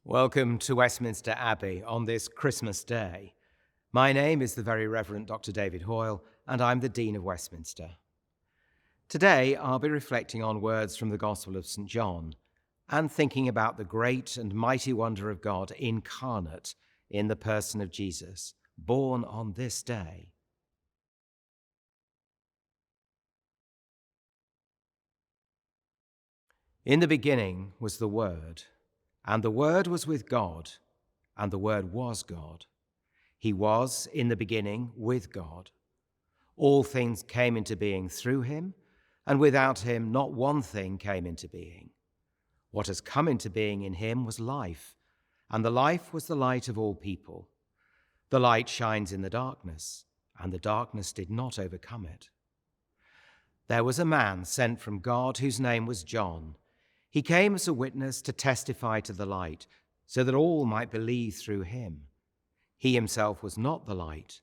Welcome to Westminster Abbey on this Christmas Day. My name is the very Reverend Dr. David Hoyle, and I'm the Dean of Westminster. Today, I'll be reflecting on words from the Gospel of St. John and thinking about the great and mighty wonder of God incarnate in the person of Jesus, born on this day. In the beginning was the Word, and the Word was with God, and the Word was God. He was in the beginning with God. All things came into being through him, and without him not one thing came into being. What has come into being in him was life, and the life was the light of all people. The light shines in the darkness, and the darkness did not overcome it. There was a man sent from God whose name was John. He came as a witness to testify to the light, so that all might believe through him. He himself was not the light,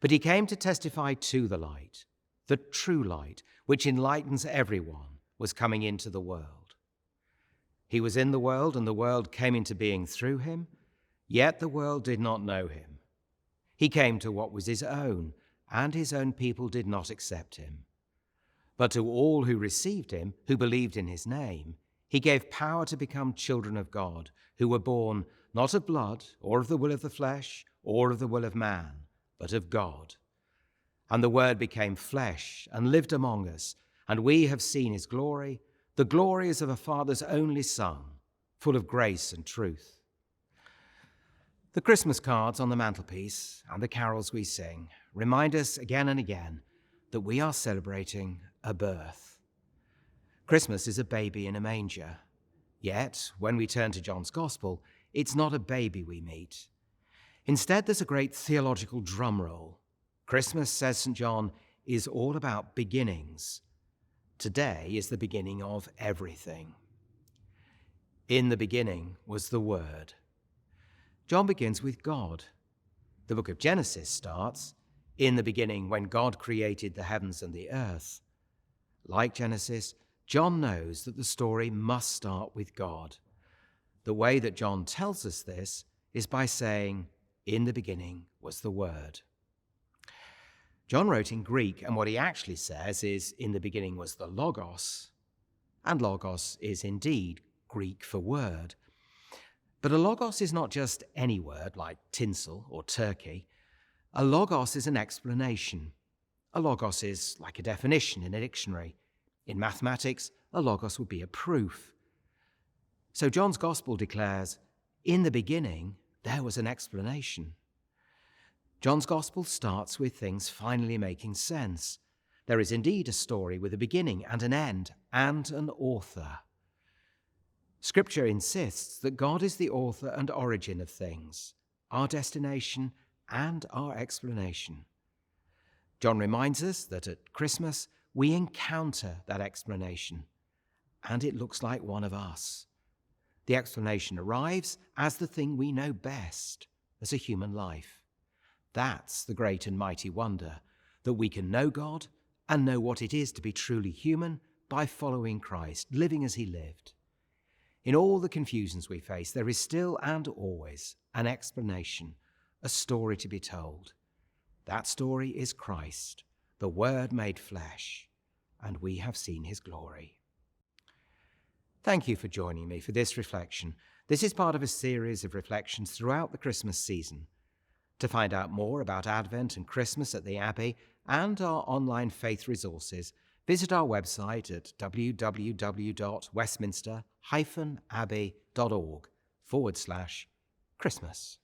but he came to testify to the light. The true light, which enlightens everyone, was coming into the world. He was in the world, and the world came into being through him, yet the world did not know him. He came to what was his own, and his own people did not accept him. But to all who received him, who believed in his name, he gave power to become children of God, who were born not of blood, or of the will of the flesh, or of the will of man, but of God. And the Word became flesh and lived among us, and we have seen his glory. The glory is of a Father's only Son, full of grace and truth. The Christmas cards on the mantelpiece and the carols we sing remind us again and again that we are celebrating a birth. Christmas is a baby in a manger. Yet, when we turn to John's Gospel, it's not a baby we meet. Instead, there's a great theological drum roll. Christmas, says St. John, is all about beginnings. Today is the beginning of everything. In the beginning was the Word. John begins with God. The book of Genesis starts, in the beginning when God created the heavens and the earth. Like Genesis, John knows that the story must start with God. The way that John tells us this is by saying, in the beginning was the Word. John wrote in Greek, and what he actually says is, in the beginning was the Logos, and Logos is indeed Greek for word. But a Logos is not just any word like tinsel or turkey. A Logos is an explanation. A Logos is like a definition in a dictionary. In mathematics, a Logos would be a proof. So John's Gospel declares, in the beginning, there was an explanation. John's Gospel starts with things finally making sense. There is indeed a story with a beginning and an end and an author. Scripture insists that God is the author and origin of things, our destination and our explanation. John reminds us that at Christmas, we encounter that explanation, and it looks like one of us. The explanation arrives as the thing we know best, as a human life. That's the great and mighty wonder, that we can know God and know what it is to be truly human by following Christ, living as he lived. In all the confusions we face, there is still and always an explanation, a story to be told. That story is Christ, the Word made flesh, and we have seen his glory. Thank you for joining me for this reflection. This is part of a series of reflections throughout the Christmas season. To find out more about Advent and Christmas at the Abbey and our online faith resources, visit our website at www.westminster-abbey.org/Christmas.